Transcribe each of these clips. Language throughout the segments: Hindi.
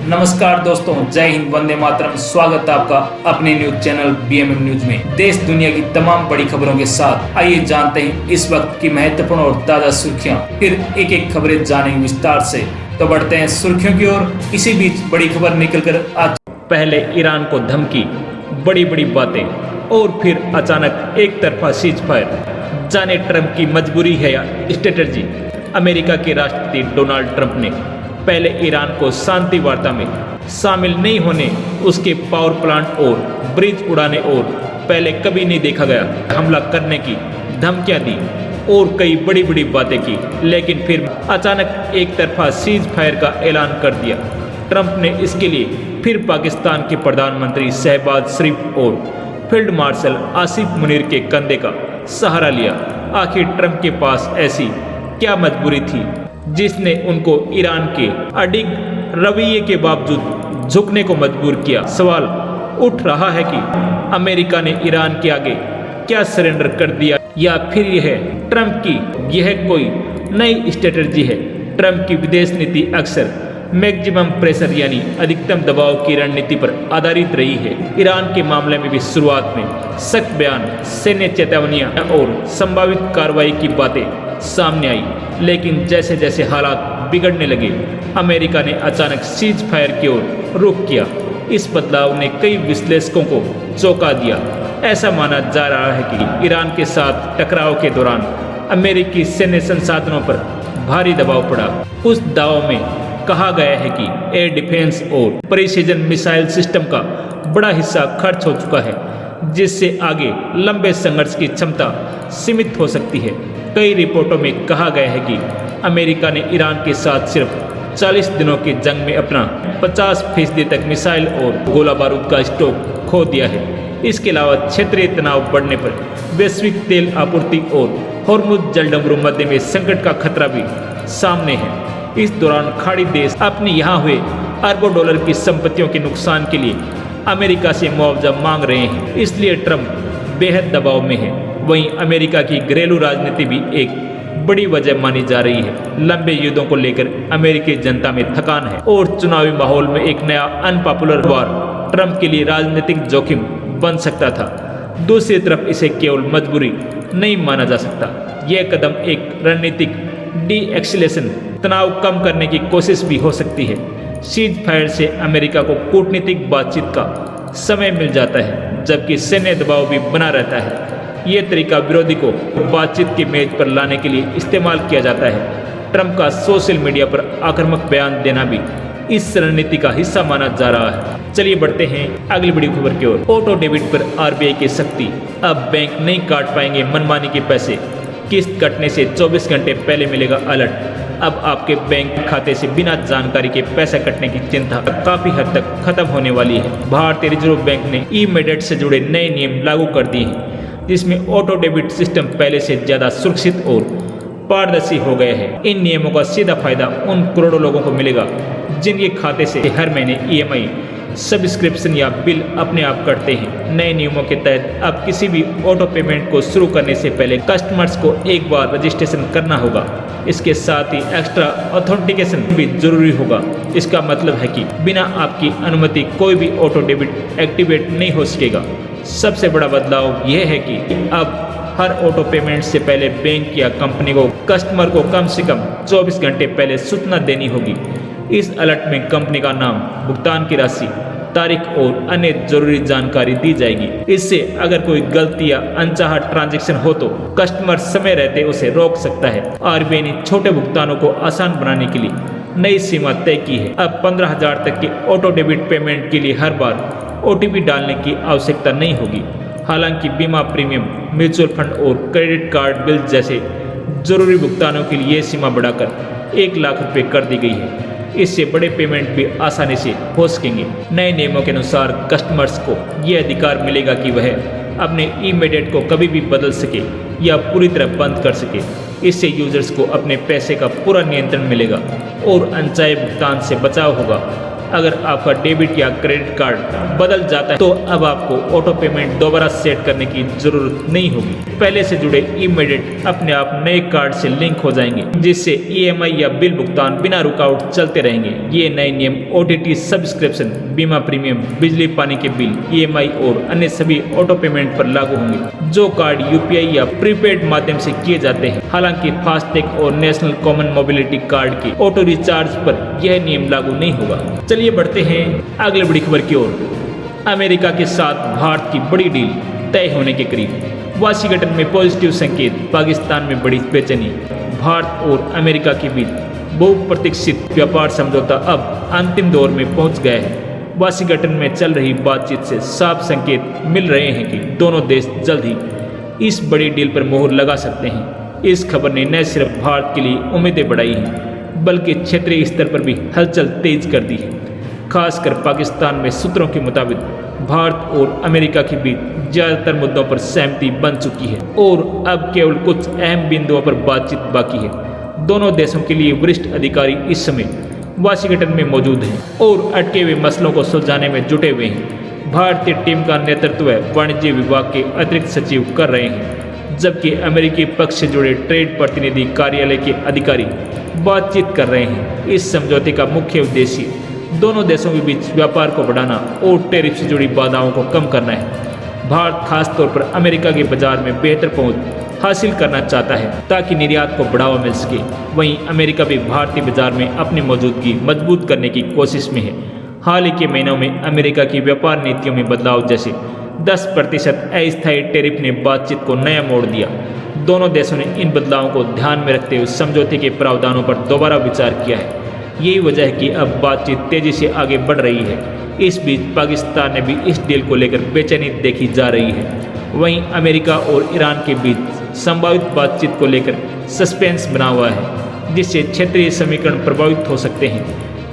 नमस्कार दोस्तों, जय हिंद, वंदे मातरम। स्वागत है आपका अपने न्यूज चैनल बीएमएम न्यूज में। देश दुनिया की तमाम बड़ी खबरों के साथ आइए जानते हैं इस वक्त की महत्वपूर्ण और ताजा सुर्खियां। फिर एक एक खबरें जानेंगे विस्तार से। तो बढ़ते हैं सुर्खियों की ओर। इसी बीच बड़ी खबर निकलकर आज पहले ईरान को धमकी, बड़ी बड़ी बातें और फिर अचानक एक तरफा सीज फायर। जाने ट्रंप की मजबूरी है या स्ट्रेटजी। अमेरिका के राष्ट्रपति डोनाल्ड ट्रंप ने पहले ईरान को शांति वार्ता में शामिल नहीं होने, उसके पावर प्लांट और ब्रिज उड़ाने और पहले कभी नहीं देखा गया हमला करने की धमकियां दी और कई बड़ी बड़ी बातें की, लेकिन फिर अचानक एक तरफा सीज फायर का ऐलान कर दिया। ट्रंप ने इसके लिए फिर पाकिस्तान के प्रधानमंत्री शहबाज शरीफ और फील्ड मार्शल आसिफ मुनीर के कंधे का सहारा लिया। आखिर ट्रंप के पास ऐसी क्या मजबूरी थी जिसने उनको ईरान के अडिग रवैये के बावजूद झुकने को मजबूर किया। सवाल उठ रहा है कि अमेरिका ने ईरान के आगे क्या सरेंडर कर दिया या फिर यह ट्रंप की यह कोई नई स्ट्रेटजी है। ट्रंप की विदेश नीति अक्सर मैक्सिमम प्रेशर यानी अधिकतम दबाव की रणनीति पर आधारित रही है। ईरान के मामले में भी शुरुआत में सख्त बयान, सैन्य चेतावनियां और संभावित कार्रवाई की बातें सामने आई, लेकिन जैसे जैसे हालात बिगड़ने लगे अमेरिका ने अचानक सीज फायर की ओर रुख किया। इस बदलाव ने कई विश्लेषकों को चौंका दिया। ऐसा माना जा रहा है कि ईरान के साथ टकराव के दौरान अमेरिकी सैन्य संसाधनों पर भारी दबाव पड़ा। उस दाव में कहा गया है कि एयर डिफेंस और प्रिसीजन मिसाइल सिस्टम का बड़ा हिस्सा खर्च हो चुका है, जिससे आगे लंबे संघर्ष की क्षमता सीमित हो सकती है। कई रिपोर्टों में कहा गया है कि अमेरिका ने ईरान के साथ सिर्फ 40 दिनों की जंग में अपना 50% तक मिसाइल और गोला बारूद का स्टॉक खो दिया है। इसके अलावा क्षेत्रीय तनाव बढ़ने पर वैश्विक तेल आपूर्ति और होर्मुज जलडमरू मध्य में संकट का खतरा भी सामने है। इस दौरान खाड़ी देश अपने यहाँ हुए अरबों डॉलर की संपत्तियों के नुकसान के लिए अमेरिका से मुआवजा मांग रहे हैं, इसलिए ट्रंप बेहद दबाव में है। वहीं अमेरिका की घरेलू राजनीति भी एक बड़ी वजह मानी जा रही है। लंबे युद्धों को लेकर अमेरिकी जनता में थकान है और चुनावी माहौल में एक नया अनपॉपुलर वार ट्रंप के लिए राजनीतिक जोखिम बन सकता था। दूसरी तरफ इसे केवल मजबूरी नहीं माना जा सकता। यह कदम एक रणनीतिक डी एक्सीलेशन, तनाव कम करने की कोशिश भी हो सकती है। सीज फायर से अमेरिका को कूटनीतिक बातचीत का समय मिल जाता है, जबकि सैन्य दबाव भी बना रहता है। ये तरीका विरोधी को बातचीत की मेज पर लाने के लिए इस्तेमाल किया जाता है। ट्रंप का सोशल मीडिया पर आक्रामक बयान देना भी इस रणनीति का हिस्सा माना जा रहा है। चलिए बढ़ते हैं अगली बड़ी खबर की ओर। ऑटो डेबिट पर आरबीआई की सख्ती। अब बैंक नहीं काट पाएंगे मनमानी के पैसे। किस्त कटने से 24 घंटे पहले मिलेगा अलर्ट। अब आपके बैंक खाते से बिना जानकारी के पैसा कटने की चिंता काफी हद तक खत्म होने वाली है। भारतीय रिजर्व बैंक ने ई-मेडेट से जुड़े नए नियम लागू कर दिए हैं, जिसमें ऑटो डेबिट सिस्टम पहले से ज्यादा सुरक्षित और पारदर्शी हो गए हैं। इन नियमों का सीधा फायदा उन करोड़ों लोगों को मिलेगा जिनके खाते से हर महीने ईएमआई, सब्सक्रिप्शन या बिल अपने आप कटते हैं। नए नियमों के तहत अब किसी भी ऑटो पेमेंट को शुरू करने से पहले कस्टमर्स को एक बार रजिस्ट्रेशन करना होगा। इसके साथ ही एक्स्ट्रा ऑथेंटिकेशन भी जरूरी होगा। इसका मतलब है कि बिना आपकी अनुमति कोई भी ऑटो डेबिट एक्टिवेट नहीं हो सकेगा। सबसे बड़ा बदलाव यह है कि अब हर ऑटो पेमेंट से पहले बैंक या कंपनी को कस्टमर को कम से कम 24 घंटे पहले सूचना देनी होगी। इस अलर्ट में कंपनी का नाम, भुगतान की राशि, तारीख और अन्य जरूरी जानकारी दी जाएगी। इससे अगर कोई गलती या अनचाहा ट्रांजैक्शन हो तो कस्टमर समय रहते उसे रोक सकता है। आरबीआई ने छोटे भुगतानों को आसान बनाने के लिए नई सीमा तय की है। अब 15,000 तक के ऑटो डेबिट पेमेंट के लिए हर बार ओटीपी डालने की आवश्यकता नहीं होगी। हालांकि बीमा प्रीमियम, म्यूचुअल फंड और क्रेडिट कार्ड बिल जैसे जरूरी भुगतानों के लिए सीमा बढ़ाकर 1 लाख रुपये कर दी गई है। इससे बड़े पेमेंट भी आसानी से हो सकेंगे। नए नियमों के अनुसार कस्टमर्स को यह अधिकार मिलेगा कि वह अपने ई-मेडेट को कभी भी बदल सके या पूरी तरह बंद कर सके। इससे यूजर्स को अपने पैसे का पूरा नियंत्रण मिलेगा और अनचाहे भुगतान से बचाव होगा। अगर आपका डेबिट या क्रेडिट कार्ड बदल जाता है तो अब आपको ऑटो पेमेंट दोबारा सेट करने की जरूरत नहीं होगी। पहले से जुड़े इमीडिएट अपने आप नए कार्ड से लिंक हो जाएंगे, जिससे EMI या बिल भुगतान बिना रुकावट चलते रहेंगे। ये नए नियम OTT सब्सक्रिप्शन, बीमा प्रीमियम, बिजली पानी के बिल, EMI और अन्य सभी ऑटो पेमेंट पर लागू होंगे जो कार्ड UPI या प्रीपेड माध्यम से किए जाते हैं। हालांकि फास्टैग और नेशनल कॉमन मोबिलिटी कार्ड के ऑटो रिचार्ज पर यह नियम लागू नहीं होगा। चलिए बढ़ते हैं अगली बड़ी खबर की ओर। अमेरिका के साथ भारत की बड़ी डील तय होने के करीब। वाशिंगटन में पॉजिटिव संकेत, पाकिस्तान में बड़ी बेचैनी। भारत और अमेरिका के बीच बहुप्रतीक्षित व्यापार समझौता अब अंतिम दौर में पहुंच गया है। वाशिंगटन में चल रही बातचीत से साफ संकेत मिल रहे हैं कि दोनों देश जल्द ही इस बड़ी डील पर मोहर लगा सकते हैं। इस खबर ने न सिर्फ भारत के लिए उम्मीदें बढ़ाई हैं, बल्कि क्षेत्रीय स्तर पर भी हलचल तेज कर दी है। खासकर पाकिस्तान में सूत्रों के मुताबिक भारत और अमेरिका के बीच ज़्यादातर मुद्दों पर सहमति बन चुकी है और अब केवल कुछ अहम बिंदुओं पर बातचीत बाकी है। दोनों देशों के लिए वरिष्ठ अधिकारी इस समय वाशिंगटन में मौजूद हैं और अटके हुए मसलों को सुलझाने में जुटे हुए हैं। भारतीय टीम का नेतृत्व वाणिज्य विभाग के अतिरिक्त सचिव कर रहे हैं, जबकि अमेरिकी पक्ष से जुड़े ट्रेड प्रतिनिधि कार्यालय के अधिकारी बातचीत कर रहे हैं। इस समझौते का मुख्य उद्देश्य दोनों देशों के बीच व्यापार को बढ़ाना और टैरिफ से जुड़ी बाधाओं को कम करना है। भारत खासतौर पर अमेरिका के बाजार में बेहतर पहुंच हासिल करना चाहता है ताकि निर्यात को बढ़ावा मिल सके। वहीं अमेरिका भी भारतीय बाजार में अपनी मौजूदगी मजबूत करने की कोशिश में है। हाल ही के महीनों में अमेरिका की व्यापार नीतियों में बदलाव जैसे 10% अस्थायी टैरिफ ने बातचीत को नया मोड़ दिया। दोनों देशों ने इन बदलावों को ध्यान में रखते हुए समझौते के प्रावधानों पर दोबारा विचार किया है। यही वजह है कि अब बातचीत तेजी से आगे बढ़ रही है। इस बीच पाकिस्तान ने भी इस डील को लेकर बेचैनी देखी जा रही है। वहीं अमेरिका और ईरान के बीच संभावित बातचीत को लेकर सस्पेंस बना हुआ है, जिससे क्षेत्रीय समीकरण प्रभावित हो सकते हैं।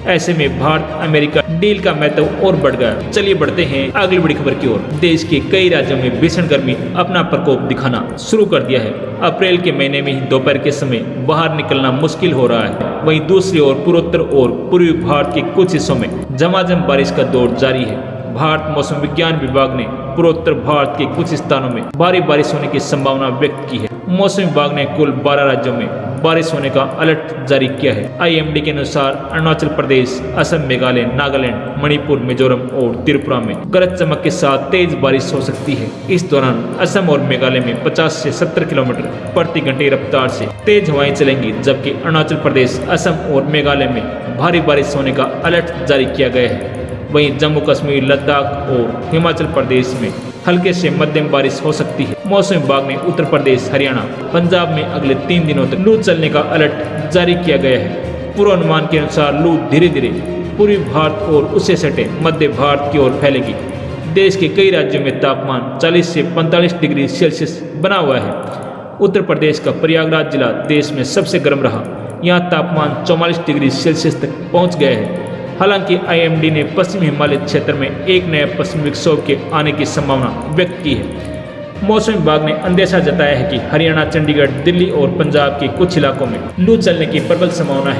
ऐसे में भारत अमेरिका डील का महत्व और बढ़ गया। चलिए बढ़ते हैं अगली बड़ी खबर की ओर। देश के कई राज्यों में भीषण गर्मी अपना प्रकोप दिखाना शुरू कर दिया है। अप्रैल के महीने में ही दोपहर के समय बाहर निकलना मुश्किल हो रहा है। वहीं दूसरी ओर पूर्वोत्तर और पूर्वी भारत के कुछ हिस्सों में झमाझम बारिश का दौर जारी है। भारत मौसम विज्ञान विभाग ने पूर्वोत्तर भारत के कुछ स्थानों में भारी बारिश होने की संभावना व्यक्त की है। मौसम विभाग ने कुल 12 राज्यों में बारिश होने का अलर्ट जारी किया है। IMD के अनुसार अरुणाचल प्रदेश, असम, मेघालय, नागालैंड, मणिपुर, मिजोरम और त्रिपुरा में गरज चमक के साथ तेज बारिश हो सकती है। इस दौरान असम और मेघालय में 50 से 70 किलोमीटर प्रति घंटे रफ्तार से तेज हवाएं चलेंगी, जबकि अरुणाचल प्रदेश, असम और मेघालय में भारी बारिश होने का अलर्ट जारी किया गया है। वहीं जम्मू कश्मीर, लद्दाख और हिमाचल प्रदेश में हल्के से मध्यम बारिश हो सकती है। मौसम विभाग ने उत्तर प्रदेश, हरियाणा, पंजाब में अगले 3 दिनों तक लू चलने का अलर्ट जारी किया गया है। पूर्वानुमान के अनुसार लू धीरे धीरे पूर्वी भारत और उससे सटे मध्य भारत की ओर फैलेगी। देश के कई राज्यों में तापमान 40 से 45 डिग्री सेल्सियस बना हुआ है। उत्तर प्रदेश का प्रयागराज जिला देश में सबसे गर्म रहा। यहाँ तापमान 44 डिग्री सेल्सियस तक पहुँच गया है। हालांकि IMD ने पश्चिमी हिमालय क्षेत्र में एक नया पश्चिमी विक्षोभ के आने की संभावना व्यक्त की है। मौसम विभाग ने अंदेशा जताया है कि हरियाणा, चंडीगढ़, दिल्ली और पंजाब के कुछ इलाकों में लू चलने की प्रबल संभावना है।